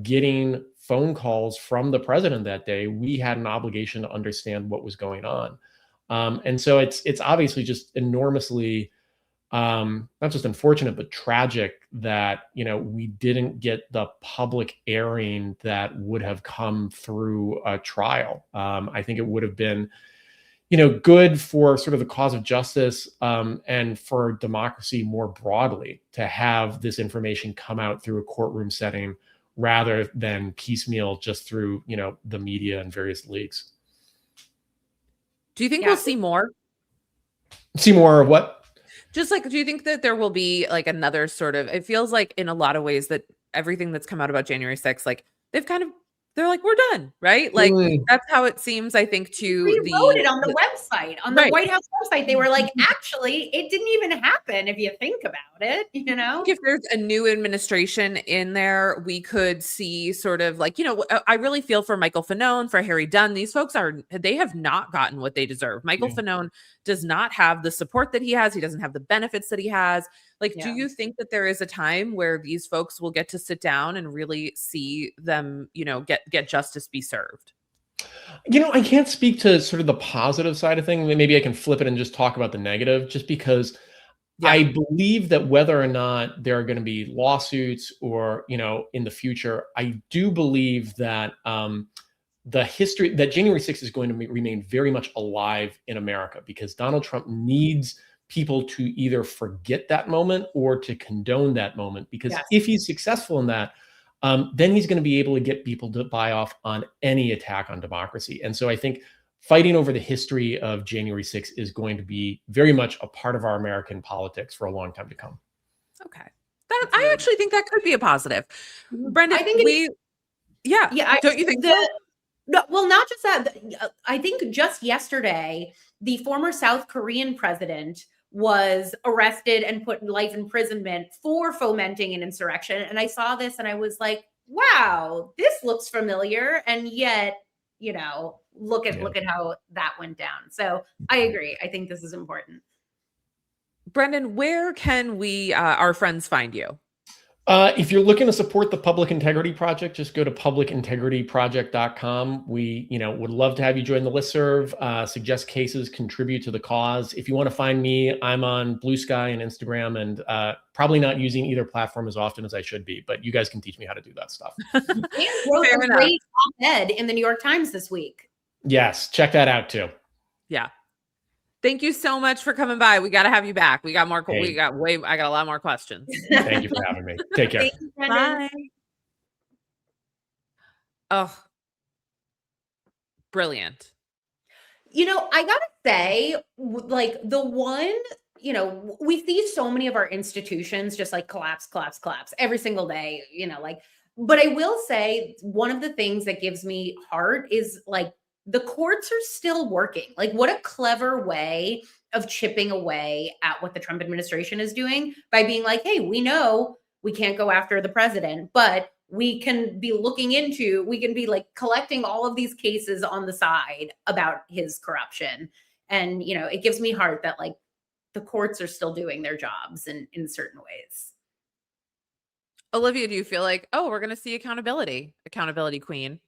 Speaker 5: getting phone calls from the president that day. We had an obligation to understand what was going on. And so it's obviously just enormously not just unfortunate, but tragic that, we didn't get the public airing that would have come through a trial. I think it would have been, good for sort of the cause of justice and for democracy more broadly to have this information come out through a courtroom setting rather than piecemeal just through, the media and various leaks.
Speaker 1: Do you think we'll see more?
Speaker 5: See more of what?
Speaker 1: Just like, do you think that there will be like another sort of, it feels like in a lot of ways that everything that's come out about January 6th, like they're like, we're done, right? Like that's how it seems, I think, to
Speaker 3: we wrote it on the website, on the White House website. They were like, actually, it didn't even happen if you think about it,
Speaker 1: I think if there's a new administration in there, we could see sort of like, I really feel for Michael Fanone, for Harry Dunn. These folks they have not gotten what they deserve. Michael Fanone does not have the support that he has. He doesn't have the benefits that he has. Like, do you think that there is a time where these folks will get to sit down and really see them, get justice be served?
Speaker 5: I can't speak to sort of the positive side of things. Maybe I can flip it and just talk about the negative, just because I believe that whether or not there are going to be lawsuits or, in the future, I do believe that the history that January 6th is going to remain very much alive in America, because Donald Trump needs people to either forget that moment or to condone that moment, because if he's successful in that, then he's going to be able to get people to buy off on any attack on democracy. And so I think fighting over the history of January 6th is going to be very much a part of our American politics for a long time to come.
Speaker 1: Okay. I actually think that could be a positive. Brendan,
Speaker 3: I think
Speaker 1: don't you think so?
Speaker 3: No, well, not just that. I think just yesterday, the former South Korean president was arrested and put in life imprisonment for fomenting an insurrection. And I saw this and I was like, wow, this looks familiar. And yet, look at how that went down. So I agree. I think this is important.
Speaker 1: Brendan, where can we, our friends, find you?
Speaker 5: If you're looking to support the Public Integrity Project, just go to publicintegrityproject.com. We, would love to have you join the listserv, suggest cases, contribute to the cause. If you want to find me, I'm on Blue Sky and Instagram, and probably not using either platform as often as I should be, but you guys can teach me how to do that stuff.
Speaker 3: And wrote a great op-ed in the New York Times this week.
Speaker 5: Yes, check that out too.
Speaker 1: Yeah. Thank you so much for coming by. We got to have you back. We got more. I got a lot more questions.
Speaker 5: Thank you for having me. Take care.
Speaker 3: Thank you, Brendan.
Speaker 1: Bye. Oh, brilliant.
Speaker 3: I gotta say, like the one, we see so many of our institutions just like collapse every single day, but I will say one of the things that gives me heart is like, the courts are still working. Like, what a clever way of chipping away at what the Trump administration is doing by being like, hey, we know we can't go after the president, but we can be like collecting all of these cases on the side about his corruption. And, it gives me heart that like the courts are still doing their jobs in certain ways.
Speaker 1: Olivia, do you feel like, we're going to see accountability queen?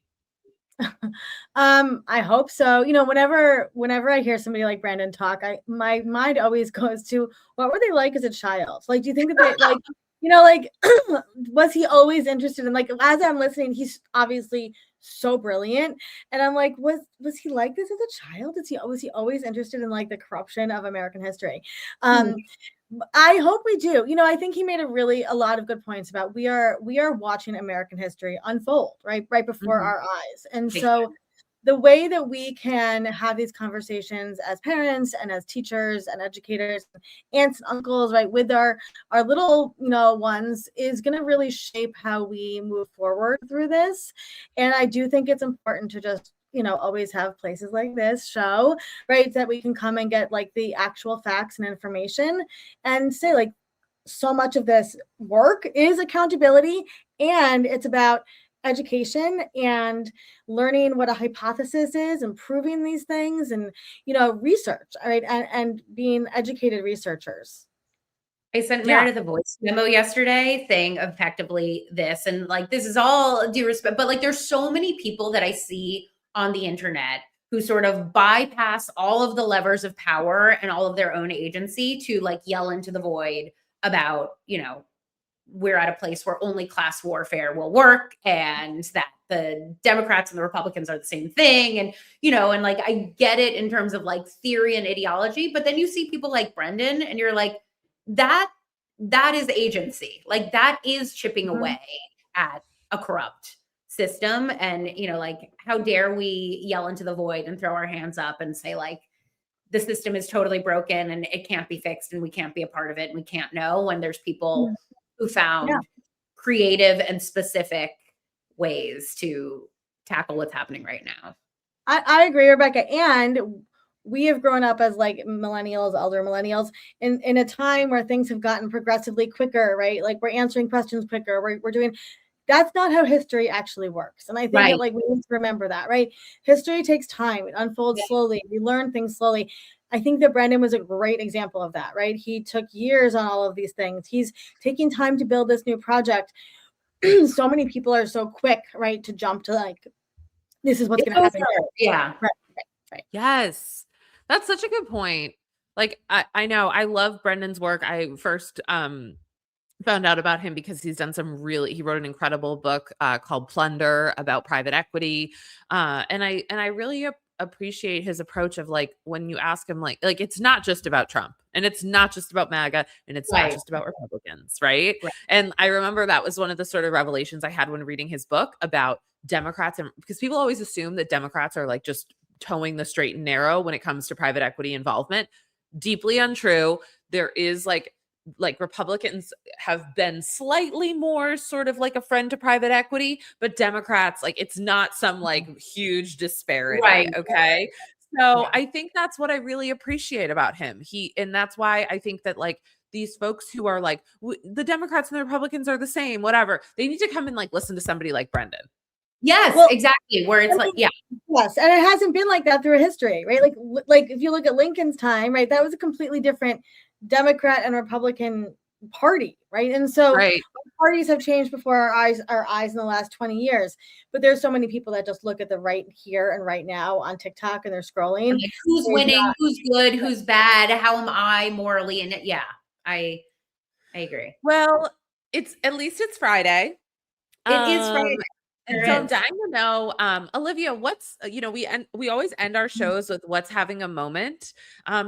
Speaker 2: I hope so. Whenever I hear somebody like Brendan talk, my mind always goes to, what were they like as a child? Like, do you think that they was he always interested in, like, as I'm listening, he's obviously so brilliant. And I'm like, was he like this as a child? Was he always interested in like the corruption of American history? I hope we do. I think he made a lot of good points about we are watching American history unfold right before our eyes. And so the way that we can have these conversations as parents and as teachers and educators, aunts and uncles, right, with our little, ones is going to really shape how we move forward through this. And I do think it's important to just, always have places like this show, right, that we can come and get like the actual facts and information and say like, so much of this work is accountability, and it's about education and learning what a hypothesis is and proving these things and, research, right, and being educated researchers.
Speaker 3: I sent Meredith a voice memo yesterday saying effectively this, and like, this is all due respect, but like, there's so many people that I see on the internet who sort of bypass all of the levers of power and all of their own agency to like yell into the void about, we're at a place where only class warfare will work and that the Democrats and the Republicans are the same thing. And, and like, I get it in terms of like theory and ideology, but then you see people like Brendan and you're like, that is agency. Like that is chipping away at a corrupt system. And, like, how dare we yell into the void and throw our hands up and say like, the system is totally broken and it can't be fixed and we can't be a part of it and we can't know, when there's people who found creative and specific ways to tackle what's happening right now.
Speaker 2: I agree, Rebecca. And we have grown up as like millennials, elder millennials, in a time where things have gotten progressively quicker, right? Like we're answering questions quicker. We're doing. That's not how history actually works. And I think that like we need to remember that, right? History takes time. It unfolds slowly. We learn things slowly. I think that Brendan was a great example of that, right? He took years on all of these things. He's taking time to build this new project. So many people are so quick, right, to jump to like, this is what's going to happen.
Speaker 3: Yeah.
Speaker 2: Right.
Speaker 1: Yes. That's such a good point. Like, I know I love Brendan's work. I first found out about him because he wrote an incredible book called Plunder about private equity. And I really appreciate his approach of like, when you ask him like it's not just about Trump and it's not just about MAGA and it's not just about Republicans. Right. And I remember that was one of the sort of revelations I had when reading his book about Democrats, and because people always assume that Democrats are like just towing the straight and narrow when it comes to private equity involvement. Deeply untrue. There is like Republicans have been slightly more sort of like a friend to private equity, but Democrats, like it's not some like huge disparity.
Speaker 3: Right.
Speaker 1: Okay. So I think that's what I really appreciate about him. And that's why I think that like these folks who are like the Democrats and the Republicans are the same, whatever, they need to come and like listen to somebody like Brendan.
Speaker 3: Yes, exactly. Where it's like, yeah.
Speaker 2: Yes. And it hasn't been like that through history, right? Like if you look at Lincoln's time, right, that was a completely different Democrat and Republican party, right? And so parties have changed before our eyes in the last 20 years. But there's so many people that just look at the right here and right now on TikTok and they're scrolling.
Speaker 3: Like, who's winning, who's good, who's bad, how am I morally in it? Yeah, I agree.
Speaker 1: Well, at least it's Friday.
Speaker 3: It is Friday.
Speaker 1: And so I'm dying to know, Olivia, what's, we always end our shows with what's having a moment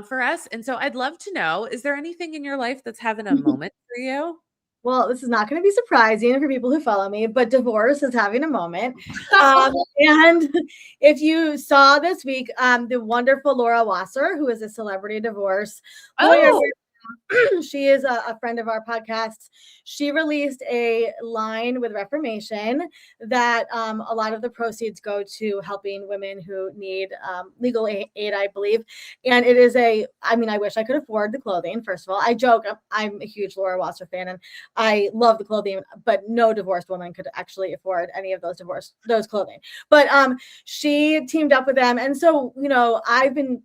Speaker 1: for us. And so I'd love to know, is there anything in your life that's having a moment for you?
Speaker 2: Well, this is not going to be surprising for people who follow me, but divorce is having a moment. And if you saw this week, the wonderful Laura Wasser, who is a celebrity divorce lawyer, she is a friend of our podcast. She released a line with Reformation that a lot of the proceeds go to helping women who need legal aid, I believe. And it is I wish I could afford the clothing. First of all, I joke, I'm a huge Laura Wasser fan and I love the clothing, but no divorced woman could actually afford any of those clothing. But she teamed up with them. And so, I've been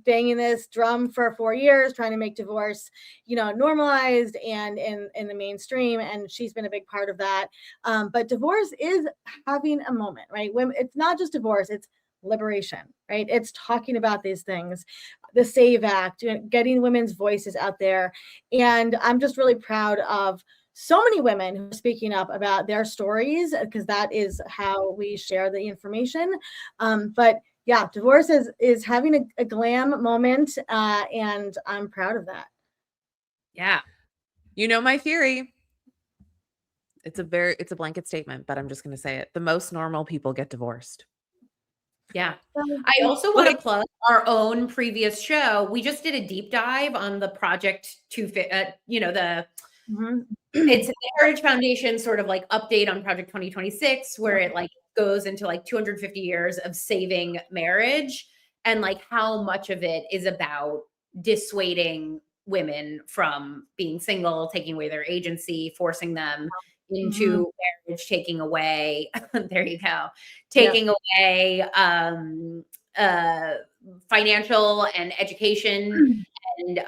Speaker 2: banging this drum for 4 years, trying to make divorce, normalized and in the mainstream. And she's been a big part of that. But divorce is having a moment, right? When it's not just divorce, it's liberation, right? It's talking about these things, the SAVE Act, getting women's voices out there. And I'm just really proud of so many women who are speaking up about their stories, because that is how we share the information. But yeah, divorce is having a glam moment, and I'm proud of that.
Speaker 1: Yeah. My theory. It's a blanket statement, but I'm just going to say it. The most normal people get divorced.
Speaker 3: Yeah. I also want to plug our own previous show. We just did a deep dive on the Project 250, it's the Heritage Foundation sort of like update on Project 2026, where it like goes into like 250 years of saving marriage and like how much of it is about dissuading women from being single, taking away their agency, forcing them into marriage, taking away, there you go, taking away financial and education and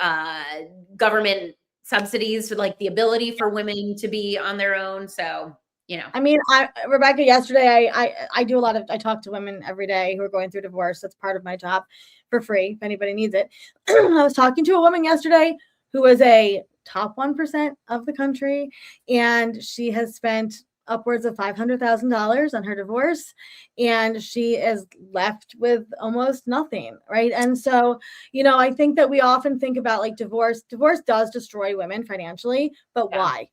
Speaker 3: government subsidies for like the ability for women to be on their own. So,
Speaker 2: Rebecca, yesterday, I do I talk to women every day who are going through divorce. That's part of my job for free if anybody needs it. I was talking to a woman yesterday who was a top 1% of the country, and she has spent upwards of $500,000 on her divorce, and she is left with almost nothing, right? And so, I think that we often think about like divorce does destroy women financially, but why?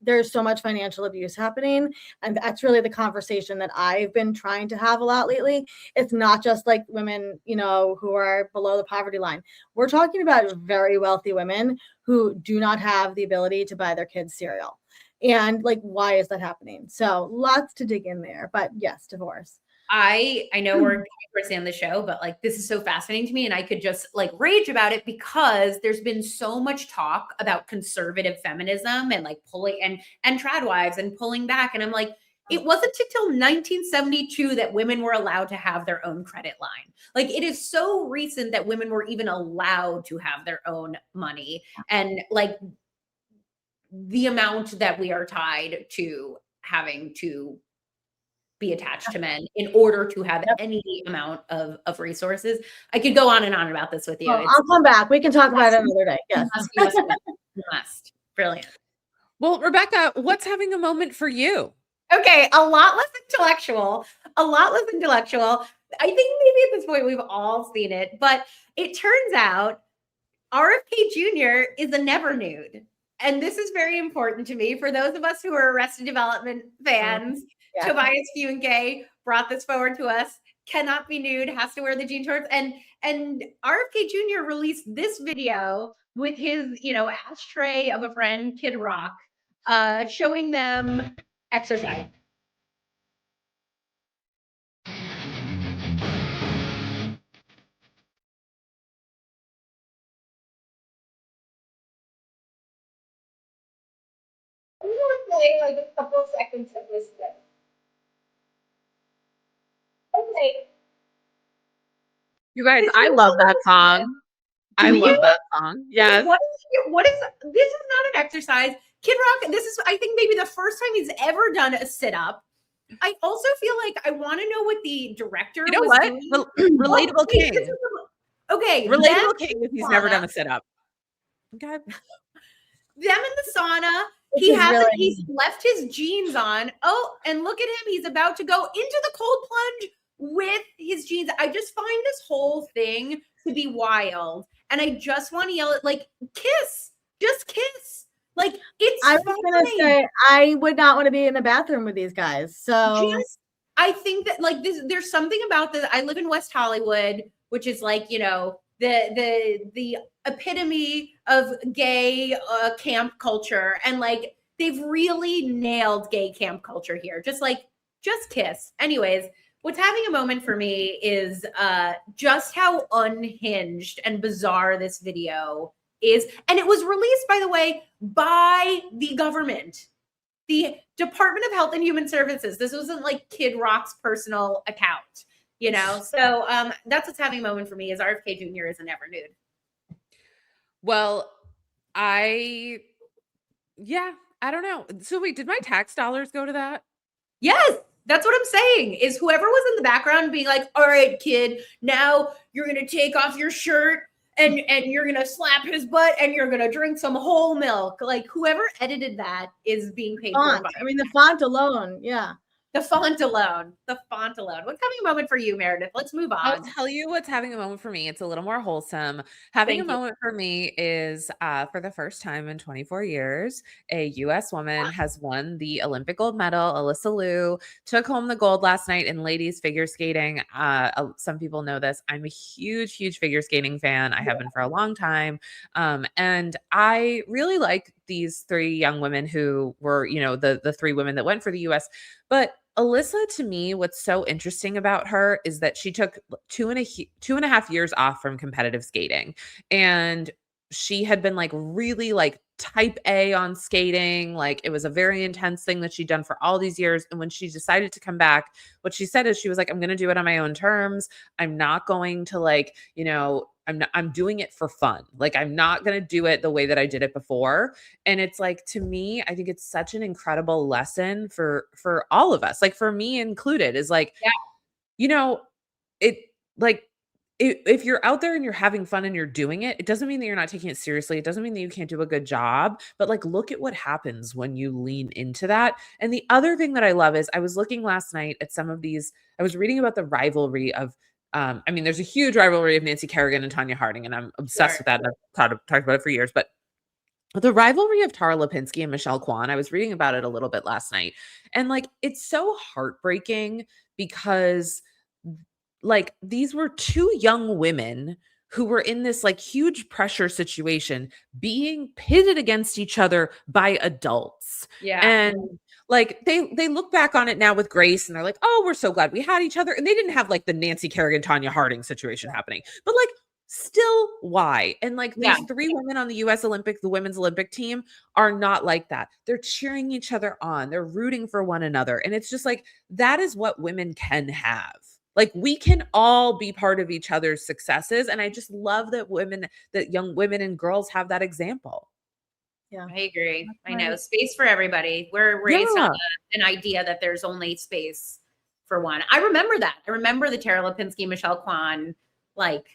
Speaker 2: There's so much financial abuse happening. And that's really the conversation that I've been trying to have a lot lately. It's not just like women, who are below the poverty line. We're talking about very wealthy women who do not have the ability to buy their kids cereal. And like, why is that happening? So lots to dig in there, but yes, divorce.
Speaker 3: I know we're towards the end of the show, but like, this is so fascinating to me. And I could just like rage about it because there's been so much talk about conservative feminism and like pulling and trad wives and pulling back. And I'm like, it wasn't until 1972 that women were allowed to have their own credit line. Like, it is so recent that women were even allowed to have their own money. And like the amount that we are tied to having to be attached to men in order to have any amount of resources. I could go on and on about this with you.
Speaker 2: I'll come back. We can talk about it another day. Yes.
Speaker 3: You must. Brilliant.
Speaker 1: Well, Rebecca, what's having a moment for you?
Speaker 3: Okay, a lot less intellectual. I think maybe at this point we've all seen it, but it turns out RFK Jr. is a never nude. And this is very important to me for those of us who are Arrested Development fans. Yeah. Tobias Fuenke brought this forward to us. Cannot be nude, has to wear the jean shorts. And RFK Jr. released this video with his, ashtray of a friend, Kid Rock, showing them exercise. I'm gonna play like a couple of seconds of this clip. Okay.
Speaker 1: You guys, I love that song. I love that song. Yes.
Speaker 3: What is this is not an exercise. Kid Rock, this is I think maybe the first time he's ever done a sit-up. I also feel like I want to know what the director was doing.
Speaker 1: Relatable king.
Speaker 3: Okay.
Speaker 1: Relatable king if he's never done a sit-up. Okay.
Speaker 3: Them in the sauna. He's left his jeans on. Oh, and look at him. He's about to go into the cold plunge with his jeans. I just find this whole thing to be wild. And I just want to yell at like, kiss. Just kiss. Like it's
Speaker 2: I was gonna say I would not want to be in the bathroom with these guys. So
Speaker 3: I think that like there's something about this. I live in West Hollywood, which is like, you know, the epitome of gay camp culture, and like they've really nailed gay camp culture here. Just kiss. Anyways, what's having a moment for me is just how unhinged and bizarre this video is. And it was released, by the way, by the government, the Department of Health and Human Services. This wasn't like Kid Rock's personal account, you know? So that's what's having a moment for me is RFK Jr. is a never nude.
Speaker 1: Well, I don't know. So wait, did my tax dollars go to that?
Speaker 3: Yes, that's what I'm saying is whoever was in the background being like, all right, kid, now you're going to take off your shirt and you're going to slap his butt and you're going to drink some whole milk. Like whoever edited that is being paid for.
Speaker 2: I mean, the font alone. Yeah.
Speaker 3: The font alone. What's having a moment for you, Meredith? Let's move on.
Speaker 1: I'll tell you what's having a moment for me. It's a little more wholesome. Having a moment for me is for the first time in 24 years, a U.S. woman has won the Olympic gold medal. Alyssa Liu took home the gold last night in ladies figure skating. Some people know this. I'm a huge, huge figure skating fan. I have been for a long time. And I really like these three young women who were, you know, the three women that went for the U.S. But Alyssa, to me, what's so interesting about her is that she took two and a half years off from competitive skating. And she had been like really like type A on skating. Like it was a very intense thing that she'd done for all these years. And when she decided to come back, what she said is she was like, I'm going to do it on my own terms. I'm not going to like, you know, I'm doing it for fun. Like I'm not going to do it the way that I did it before. And it's like, to me, I think it's such an incredible lesson for all of us, like for me included, is like, you know, if you're out there and you're having fun and you're doing it, it doesn't mean that you're not taking it seriously. It doesn't mean that you can't do a good job, but like, look at what happens when you lean into that. And the other thing that I love is I was looking last night at some of these, I was reading about the rivalry of, I mean, there's a huge rivalry of Nancy Kerrigan and Tanya Harding, and I'm obsessed with that. And I've talked about it for years, but the rivalry of Tara Lipinski and Michelle Kwan, I was reading about it a little bit last night. And like, it's so heartbreaking because like these were two young women who were in this like huge pressure situation being pitted against each other by adults.
Speaker 3: Yeah.
Speaker 1: And like they look back on it now with grace and they're like, oh, we're so glad we had each other. And they didn't have like the Nancy Kerrigan, Tanya Harding situation happening, but like still why? And like these three women on the the women's Olympic team are not like that. They're cheering each other on. They're rooting for one another. And it's just like, that is what women can have. Like we can all be part of each other's successes. And I just love that young women and girls have that example.
Speaker 2: Yeah,
Speaker 3: I agree. I know. Space for everybody. We're raised on an idea that there's only space for one. I remember that. I remember the Tara Lipinski, Michelle Kwan, like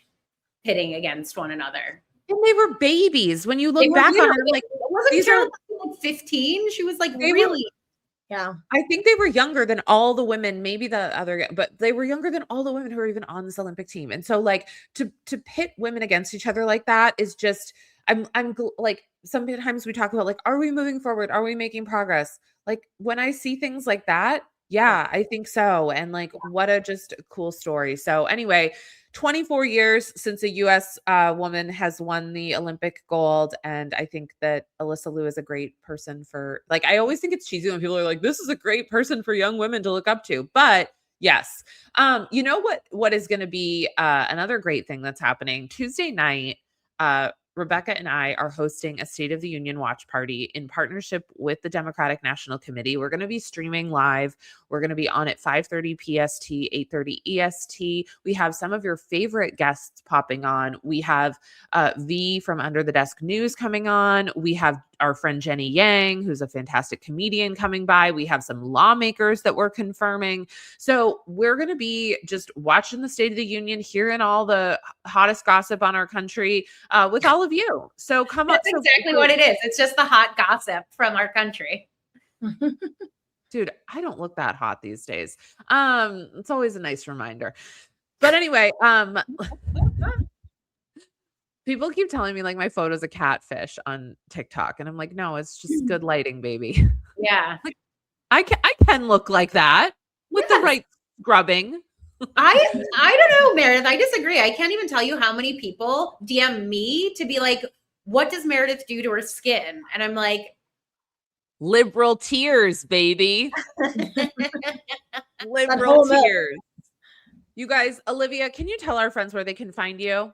Speaker 3: pitting against one another.
Speaker 1: And they were babies. When you look back on it, like,
Speaker 3: wasn't Tara like 15? She was like really.
Speaker 2: Yeah.
Speaker 1: I think they were younger than all the women, maybe the other, but they were younger than all the women who are even on this Olympic team. And so like to pit women against each other like that is just, I'm like, sometimes we talk about like, are we moving forward? Are we making progress? Like when I see things like that, yeah, I think so. And like, what a just cool story. So anyway, 24 years since a U.S. Woman has won the Olympic gold. And I think that Alyssa Liu is a great person for, like, I always think it's cheesy when people are like, this is a great person for young women to look up to. But yes, you know what is going to be another great thing that's happening Tuesday night, Rebecca and I are hosting a State of the Union watch party in partnership with the Democratic National Committee. We're going to be streaming live. We're going to be on at 5:30 PST, 8:30 EST. We have some of your favorite guests popping on. We have V from Under the Desk News coming on. We have our friend Jenny Yang, who's a fantastic comedian, coming by. We have some lawmakers that we're confirming. So we're going to be just watching the State of the Union, hearing all the hottest gossip on our country with all of you. So come up.
Speaker 3: That's exactly what it is. It's just the hot gossip from our country.
Speaker 1: Dude, I don't look that hot these days. It's always a nice reminder. But anyway, people keep telling me like my photo's a catfish on TikTok, and I'm like, no, it's just good lighting, baby.
Speaker 3: Yeah.
Speaker 1: Like, I can look like that with the right scrubbing.
Speaker 3: I don't know, Meredith. I disagree. I can't even tell you how many people DM me to be like, what does Meredith do to her skin? And I'm like,
Speaker 1: liberal tears, baby. Liberal tears. You guys, Olivia, can you tell our friends where they can find you?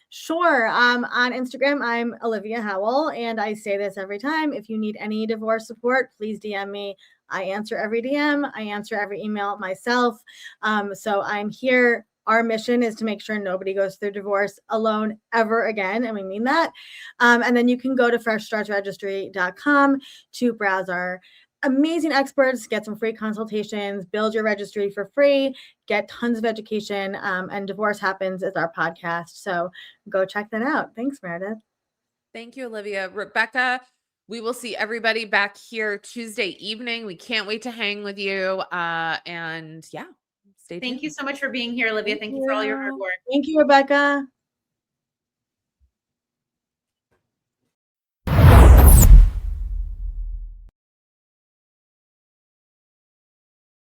Speaker 2: Sure. On Instagram, I'm Olivia Howell, and I say this every time. If you need any divorce support, please DM me. I answer every DM. I answer every email myself. So I'm here. Our mission is to make sure nobody goes through divorce alone ever again, and we mean that. And then you can go to freshstartsregistry.com to browse our amazing experts, get some free consultations, build your registry for free, get tons of education, and Divorce Happens is our podcast. So go check that out. Thanks, Meredith.
Speaker 1: Thank you, Olivia. Rebecca, we will see everybody back here Tuesday evening. We can't wait to hang with you. And yeah, stay tuned.
Speaker 3: thank you so much for being here, Olivia. Thank you for all your hard work.
Speaker 2: Thank you, Rebecca.